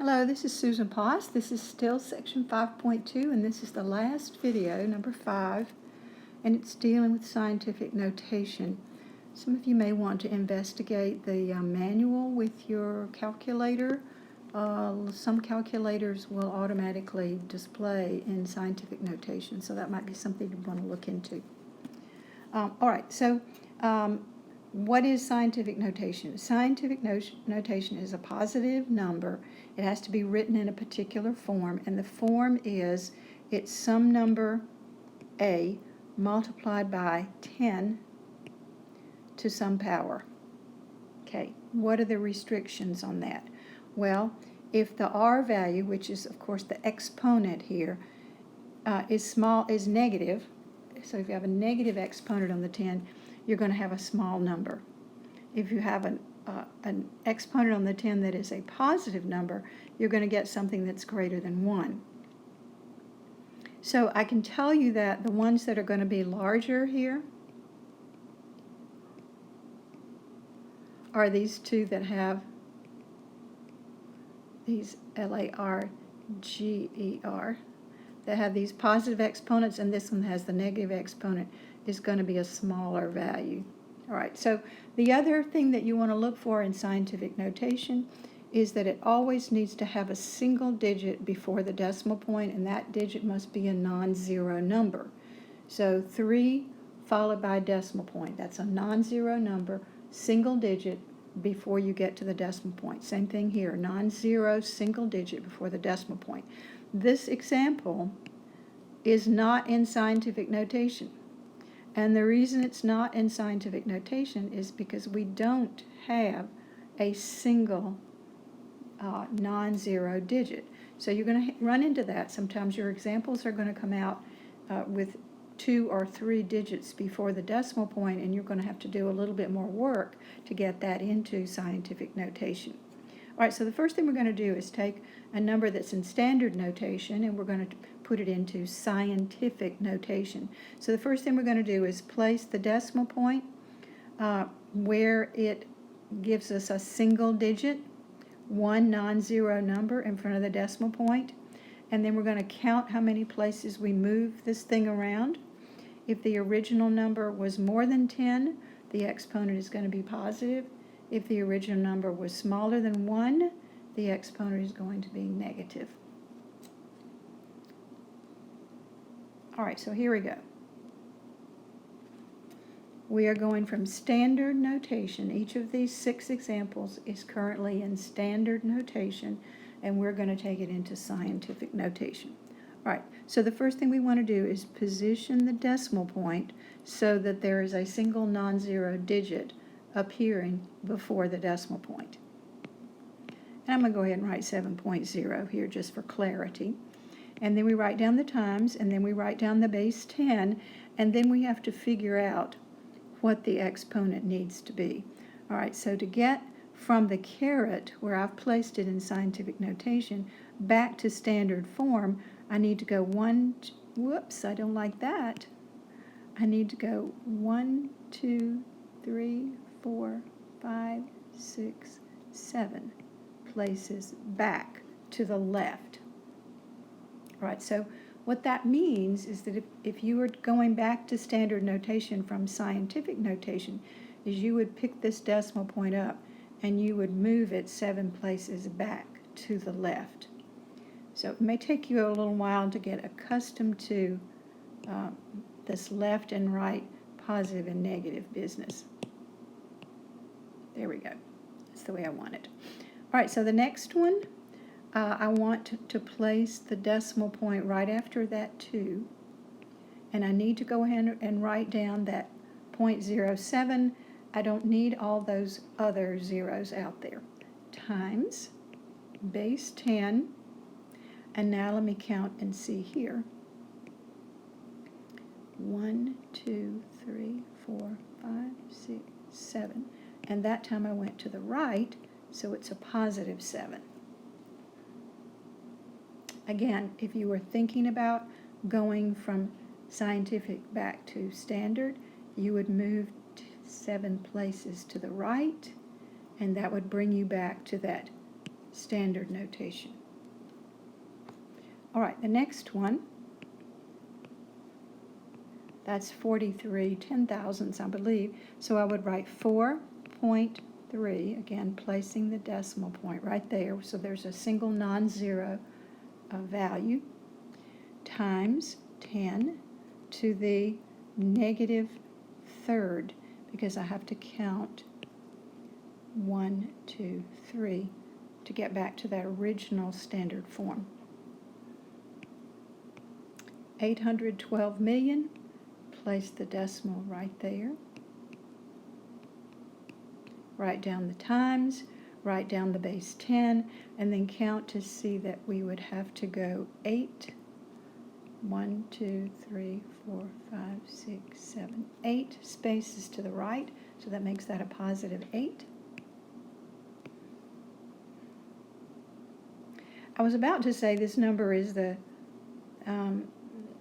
Hello, this is Susan Poss. This is still section 5.2, and this is the last video, number 5, and it's dealing with scientific notation. Some of you may want to investigate the manual with your calculator. Some calculators will automatically display in scientific notation, so that might be something you want to look into. All right, so what is scientific notation? Scientific notation is a positive number. It has to be written in a particular form, and the form is it's some number A multiplied by 10 to some power. Okay, what are the restrictions on that? Well, if the R value, which is of course the exponent here, is negative, so if you have a negative exponent on the 10, you're going to have a small number. If you have an exponent on the 10 that is a positive number, you're going to get something that's greater than 1. So I can tell you that the ones that are going to be larger here are these two that have these LARGER, that have these positive exponents, and this one has the negative exponent, is going to be a smaller value. All right, so the other thing that you want to look for in scientific notation is that it always needs to have a single digit before the decimal point, and that digit must be a non-zero number. So 3 followed by a decimal point. That's a non-zero number, single digit before you get to the decimal point. Same thing here, non-zero, single digit before the decimal point. This example is not in scientific notation. And the reason it's not in scientific notation is because we don't have a single non-zero digit. So you're going to run into that. Sometimes your examples are going to come out with 2 or 3 digits before the decimal point, and you're going to have to do a little bit more work to get that into scientific notation. All right, so the first thing we're going to do is take a number that's in standard notation, and we're going to put it into scientific notation. So the first thing we're going to do is place the decimal point where it gives us a single digit, one non-zero number in front of the decimal point, and then we're going to count how many places we move this thing around. If the original number was more than 10, the exponent is going to be positive. If the original number was smaller than 1, the exponent is going to be negative. All right, so here we go. We are going from standard notation. Each of these 6 examples is currently in standard notation, and we're going to take it into scientific notation. All right, so the first thing we want to do is position the decimal point so that there is a single non-zero digit appearing before the decimal point. And I'm going to go ahead and write 7.0 here just for clarity. And then we write down the times, and then we write down the base 10, and then we have to figure out what the exponent needs to be. All right, so to get from the caret, where I've placed it in scientific notation, back to standard form, I need to go whoops, I don't like that. I need to go 1, 2, 3, 4, 5, 6, 7 places back to the left. All right, so what that means is that if you were going back to standard notation from scientific notation, is you would pick this decimal point up and you would move it 7 places back to the left. So it may take you a little while to get accustomed to this left and right positive and negative business. There we go. That's the way I want it. All right, so the next one, I want to place the decimal point right after that 2, and I need to go ahead and write down that 0.07. I don't need all those other zeros out there. Times base 10, and now let me count and see here. 1, 2, 3, 4, 5, 6, 7. And that time I went to the right, so it's a positive 7. Again, if you were thinking about going from scientific back to standard, you would move 7 places to the right, and that would bring you back to that standard notation. All right, the next one, that's 43 10,000ths, I believe. So I would write 4.3, again, placing the decimal point right there. So there's a single non-zero value, times 10 to the negative third, because I have to count 1, 2, 3 to get back to that original standard form. 812 million, place the decimal right there. Write down the times, write down the base 10, and then count to see that we would have to go 8, 1, 2, 3, 4, 5, 6, 7, 8 spaces to the right, so that makes that a positive 8. I was about to say this number is the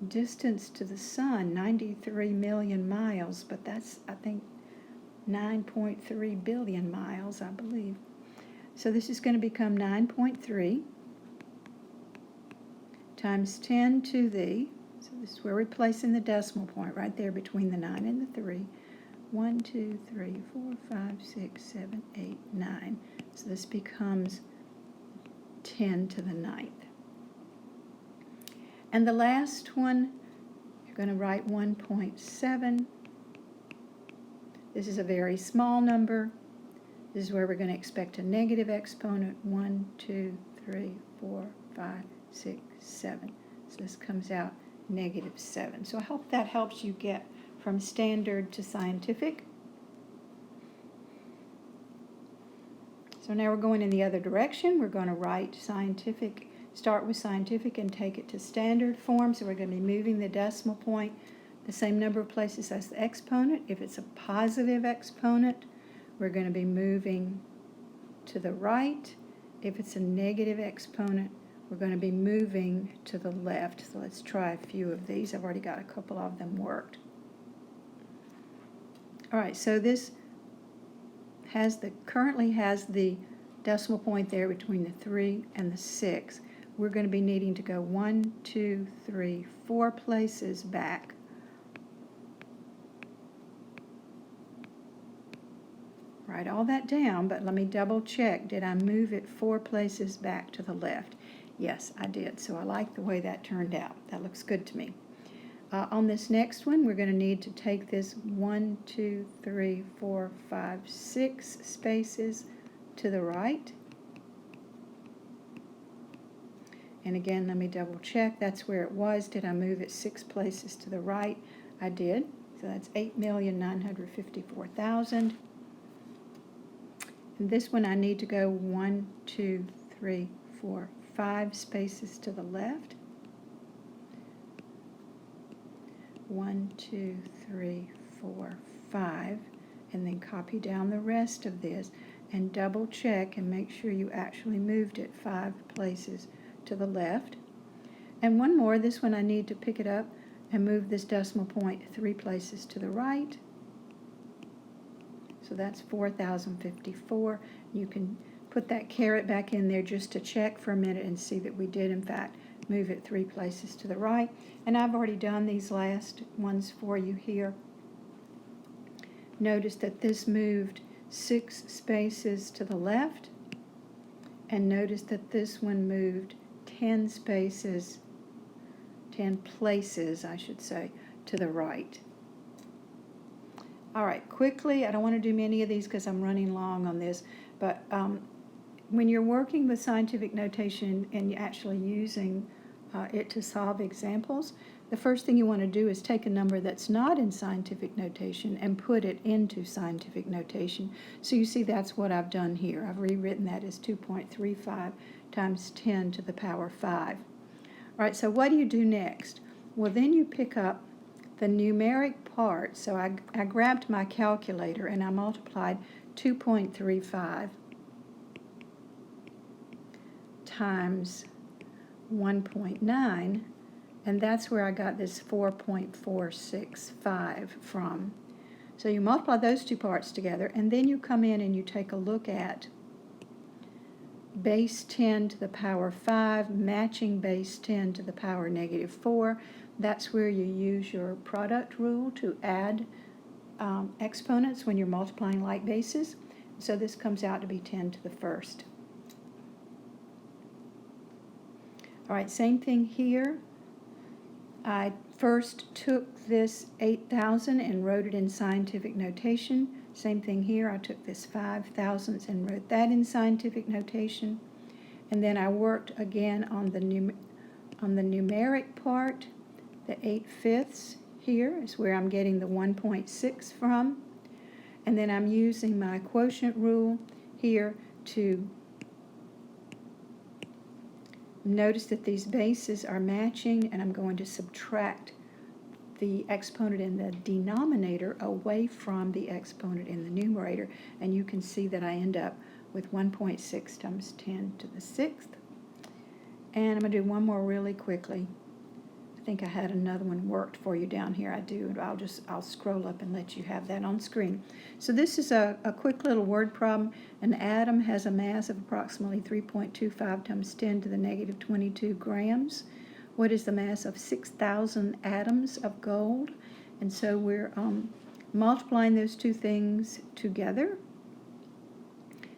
distance to the sun, 93 million miles, but that's, I think, 9.3 billion miles, I believe. So this is going to become 9.3 times 10 to the, so this is where we're placing the decimal point, right there between the 9 and the 3. 1, 2, 3, 4, 5, 6, 7, 8, 9. So this becomes 10 to the 9th. And the last one, you're going to write 1.7. This is a very small number. This is where we're going to expect a negative exponent. 1, 2, 3, 4, 5, 6, 7. So this comes out negative 7. So I hope that helps you get from standard to scientific. So now we're going in the other direction. We're going to write scientific, start with scientific and take it to standard form. So we're going to be moving the decimal point the same number of places as the exponent. If it's a positive exponent, we're going to be moving to the right. If it's a negative exponent, we're going to be moving to the left. So let's try a few of these. I've already got a couple of them worked. All right, so this currently has the decimal point there between the 3 and the 6. We're going to be needing to go 1, 2, 3, 4 places back. Write all that down, but let me double check. Did I move it 4 places back to the left? Yes, I did. So I like the way that turned out. That looks good to me. On this next one, we're going to need to take this 1, 2, 3, 4, 5, 6 spaces to the right. And again, let me double check. That's where it was. Did I move it 6 places to the right? I did. So that's 8,954,000. And this one I need to go 1, 2, 3, 4, 5 spaces to the left. 1, 2, 3, 4, 5, and then copy down the rest of this and double check and make sure you actually moved it 5 places to the left. And one more, this one I need to pick it up and move this decimal point 3 places to the right. So that's 4,054. You can put that caret back in there just to check for a minute and see that we did in fact move it 3 places to the right. And I've already done these last ones for you here. Notice that this moved 6 spaces to the left, and notice that this one moved 10 spaces, 10 places, I should say, to the right. All right, quickly, I don't want to do many of these because I'm running long on this, but when you're working with scientific notation and you're actually using it to solve examples, the first thing you want to do is take a number that's not in scientific notation and put it into scientific notation. So you see that's what I've done here. I've rewritten that as 2.35 times 10 to the power 5. All right, so what do you do next? Well, then you pick up the numeric part. So I grabbed my calculator and I multiplied 2.35 times 1.9, and that's where I got this 4.465 from. So you multiply those two parts together, and then you come in and you take a look at base 10 to the power 5, matching base 10 to the power negative 4. That's where you use your product rule to add exponents when you're multiplying like bases. So this comes out to be 10 to the first. All right, same thing here. I first took this 8,000 and wrote it in scientific notation. Same thing here. I took this 5,000ths and wrote that in scientific notation. And then I worked again on the numeric part. The 8/5 here is where I'm getting the 1.6 from. And then I'm using my quotient rule here to notice that these bases are matching, and I'm going to subtract the exponent in the denominator away from the exponent in the numerator, and you can see that I end up with 1.6 times 10 to the 6th. And I'm going to do one more really quickly. I think I had another one worked for you down here. I do. I'll scroll up and let you have that on screen. So this is a quick little word problem. An atom has a mass of approximately 3.25 times 10 to the negative 22 grams. What is the mass of 6,000 atoms of gold? And so we're multiplying those two things together.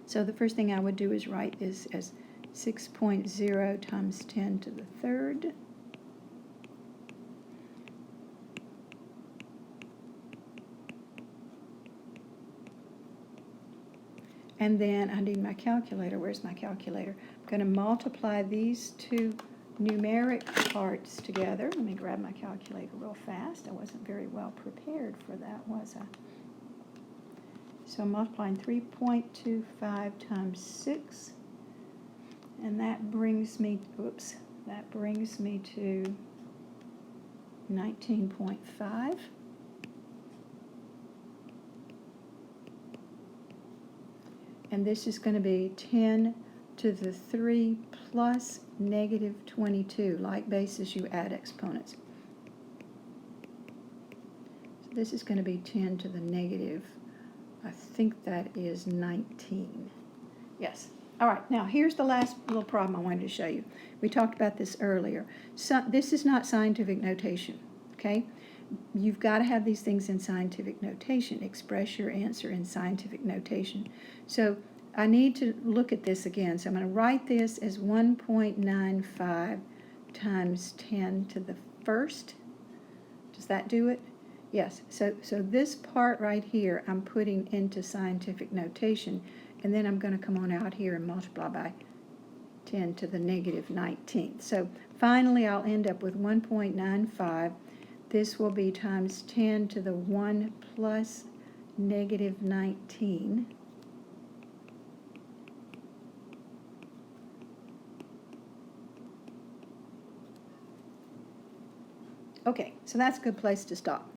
So the first thing I would do is write this as 6.0 times 10 to the third. And then I need my calculator. Where's my calculator? I'm going to multiply these two numeric parts together. Let me grab my calculator real fast. I wasn't very well prepared for that, was I? So I'm multiplying 3.25 times 6. And that brings me, that brings me to 19.5. And this is going to be 10 to the 3 plus negative 22. Like bases, you add exponents. So this is going to be 10 to the negative, I think that is 19. Yes. All right, now here's the last little problem I wanted to show you. We talked about this earlier. So, this is not scientific notation, okay? You've got to have these things in scientific notation. Express your answer in scientific notation. So I need to look at this again. So I'm going to write this as 1.95 times 10 to the first. Does that do it? Yes. So this part right here I'm putting into scientific notation, and then I'm going to come on out here and multiply by 10 to the negative 19th. So finally I'll end up with 1.95. This will be times 10 to the 1 plus negative 19. Okay, so that's a good place to stop.